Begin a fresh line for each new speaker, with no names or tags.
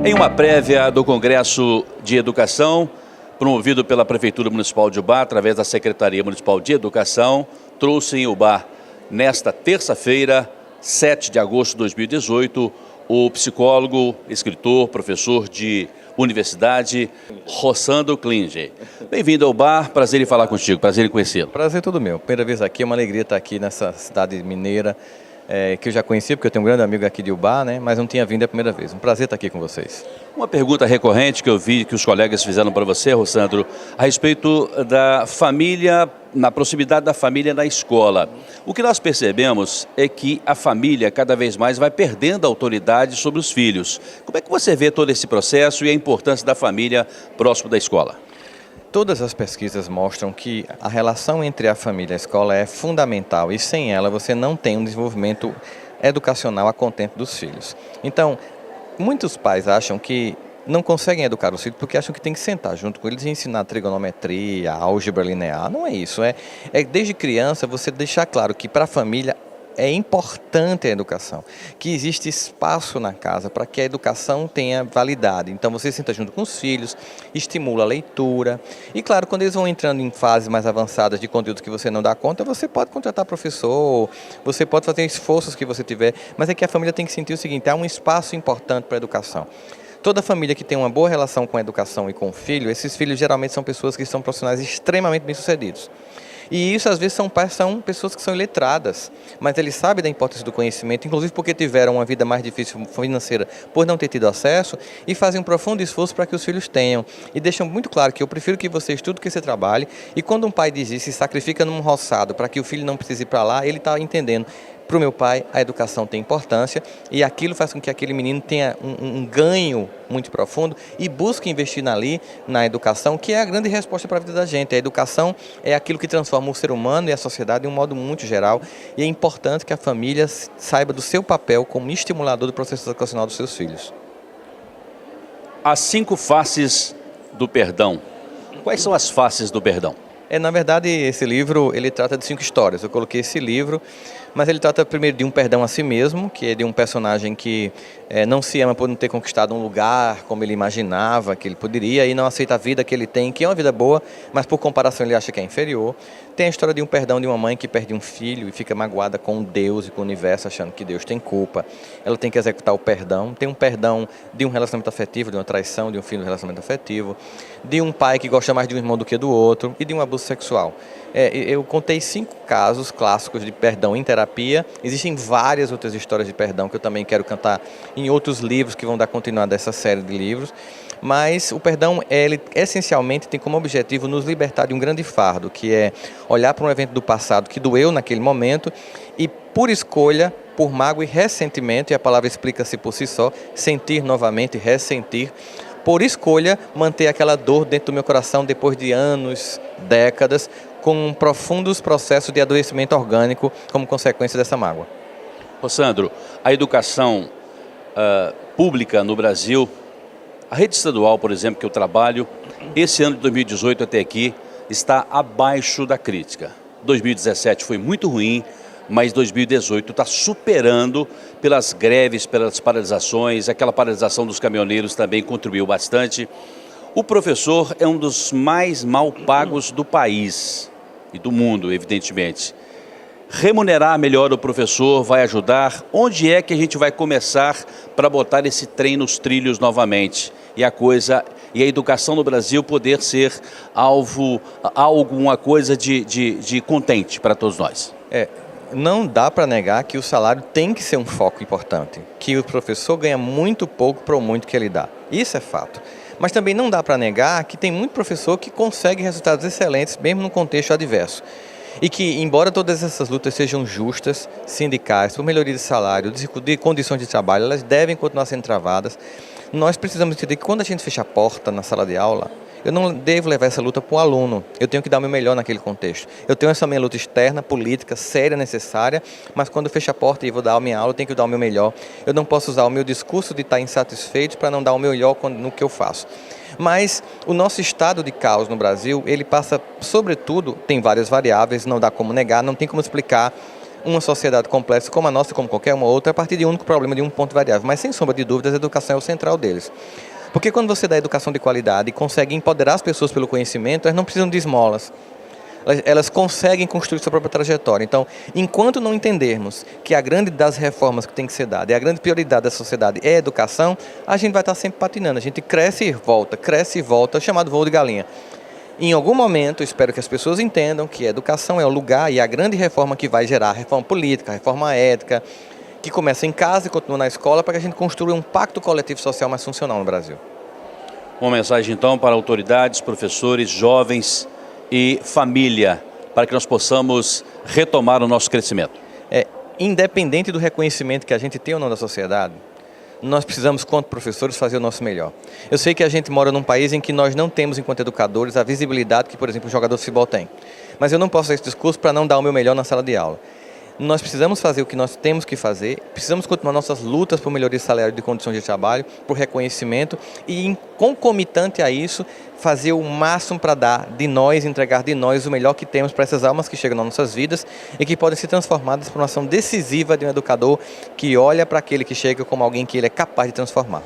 Em uma prévia do Congresso de Educação, promovido pela Prefeitura Municipal de Ubá, através da Secretaria Municipal de Educação, trouxe em Ubá, nesta terça-feira, 7 de agosto de 2018, o psicólogo, escritor, professor de universidade, Rossandro Klinger. Bem-vindo ao Ubá, prazer em falar contigo, prazer em conhecê-lo.
Prazer todo meu. Primeira vez aqui, é uma alegria estar aqui nessa cidade mineira, que eu já conheci, porque eu tenho um grande amigo aqui de Ubá, né? Mas não tinha vindo a primeira vez. Um prazer estar aqui com vocês.
Uma pergunta recorrente que eu vi que os colegas fizeram para você, Rossandro, a respeito da família, na proximidade da família na escola. O que nós percebemos é que a família cada vez mais vai perdendo a autoridade sobre os filhos. Como é que você vê todo esse processo e a importância da família próximo da escola?
Todas as pesquisas mostram que a relação entre a família e a escola é fundamental e sem ela você não tem um desenvolvimento educacional a contento dos filhos. Então, muitos pais acham que não conseguem educar os filhos porque acham que tem que sentar junto com eles e ensinar trigonometria, álgebra linear. Não é isso. É desde criança você deixar claro que para a família é importante a educação, que existe espaço na casa para que a educação tenha validade. Então você senta junto com os filhos, estimula a leitura e claro, quando eles vão entrando em fases mais avançadas de conteúdos que você não dá conta, você pode contratar professor, você pode fazer esforços que você tiver, mas é que a família tem que sentir o seguinte, há um espaço importante para a educação. Toda família que tem uma boa relação com a educação e com o filho, esses filhos geralmente são pessoas que são profissionais extremamente bem-sucedidos. E isso às vezes são pessoas que são iletradas, mas eles sabem da importância do conhecimento, inclusive porque tiveram uma vida mais difícil financeira por não ter tido acesso e fazem um profundo esforço para que os filhos tenham. E deixam muito claro que eu prefiro que você estude que você trabalhe. E quando um pai diz isso, se sacrifica num roçado para que o filho não precise ir para lá, ele está entendendo. Para o meu pai, a educação tem importância e aquilo faz com que aquele menino tenha um ganho muito profundo e busque investir na educação, que é a grande resposta para a vida da gente. A educação é aquilo que transforma o ser humano e a sociedade de um modo muito geral e é importante que a família saiba do seu papel como estimulador do processo educacional dos seus filhos.
As 5 faces do perdão. Quais são as faces do perdão?
Na verdade, esse livro ele trata de 5 histórias. Eu coloquei esse livro, mas ele trata primeiro de um perdão a si mesmo, que é de um personagem que não se ama por não ter conquistado um lugar como ele imaginava que ele poderia e não aceita a vida que ele tem, que é uma vida boa, mas por comparação ele acha que é inferior. Tem a história de um perdão de uma mãe que perde um filho e fica magoada com Deus e com o universo, achando que Deus tem culpa. Ela tem que executar o perdão. Tem um perdão de um relacionamento afetivo, de uma traição de um filho no relacionamento afetivo, de um pai que gosta mais de um irmão do que do outro e de um abuso sexual. Eu contei 5 casos clássicos de perdão em terapia. Existem várias outras histórias de perdão que eu também quero cantar em outros livros que vão dar continuidade a essa série de livros. Mas o perdão, ele essencialmente tem como objetivo nos libertar de um grande fardo, que é olhar para um evento do passado que doeu naquele momento e, por escolha, por mágoa e ressentimento, e a palavra explica-se por si só, sentir novamente, ressentir, por escolha, manter aquela dor dentro do meu coração depois de anos, décadas, com profundos processos de adoecimento orgânico como consequência dessa mágoa.
Rossandro, a educação pública no Brasil, a rede estadual, por exemplo, que eu trabalho, esse ano de 2018 até aqui, está abaixo da crítica. 2017 foi muito ruim, mas 2018 está superando pelas greves, pelas paralisações, aquela paralisação dos caminhoneiros também contribuiu bastante. O professor é um dos mais mal pagos do país e do mundo, evidentemente. Remunerar melhor o professor vai ajudar. Onde é que a gente vai começar para botar esse trem nos trilhos novamente? E a educação no Brasil poder ser alguma coisa de contente para todos nós.
Não dá para negar que o salário tem que ser um foco importante, que o professor ganha muito pouco para o muito que ele dá. Isso é fato. Mas também não dá para negar que tem muito professor que consegue resultados excelentes, mesmo num contexto adverso. E que, embora todas essas lutas sejam justas, sindicais, por melhoria de salário, de condições de trabalho, elas devem continuar sendo travadas. Nós precisamos entender que quando a gente fecha a porta na sala de aula, eu não devo levar essa luta para o aluno, eu tenho que dar o meu melhor naquele contexto. Eu tenho essa minha luta externa, política, séria, necessária, mas quando eu fecho a porta e vou dar a minha aula, eu tenho que dar o meu melhor. Eu não posso usar o meu discurso de estar insatisfeito para não dar o meu melhor no que eu faço. Mas o nosso estado de caos no Brasil, ele passa, sobretudo, tem várias variáveis, não dá como negar, não tem como explicar uma sociedade complexa como a nossa, como qualquer uma outra, a partir de um único problema, de um ponto variável. Mas, sem sombra de dúvidas, a educação é o central deles. Porque quando você dá educação de qualidade e consegue empoderar as pessoas pelo conhecimento, elas não precisam de esmolas. Elas conseguem construir sua própria trajetória. Então, enquanto não entendermos que a grande das reformas que tem que ser dada e a grande prioridade da sociedade é a educação, a gente vai estar sempre patinando. A gente cresce e volta, chamado voo de galinha. Em algum momento, espero que as pessoas entendam que a educação é o lugar e a grande reforma que vai gerar a reforma política, a reforma ética, que começa em casa e continua na escola, para que a gente construa um pacto coletivo social mais funcional no Brasil.
Uma mensagem, então, para autoridades, professores, jovens e família, para que nós possamos retomar o nosso crescimento.
Independente do reconhecimento que a gente tem ou não da sociedade, nós precisamos, quanto professores, fazer o nosso melhor. Eu sei que a gente mora num país em que nós não temos, enquanto educadores, a visibilidade que, por exemplo, o jogador de futebol tem. Mas eu não posso fazer esse discurso para não dar o meu melhor na sala de aula. Nós precisamos fazer o que nós temos que fazer, precisamos continuar nossas lutas por melhoria de salário e de condições de trabalho, por reconhecimento e, concomitante a isso, fazer o máximo para dar de nós, entregar de nós o melhor que temos para essas almas que chegam nas nossas vidas e que podem ser transformadas por uma ação decisiva de um educador que olha para aquele que chega como alguém que ele é capaz de transformar.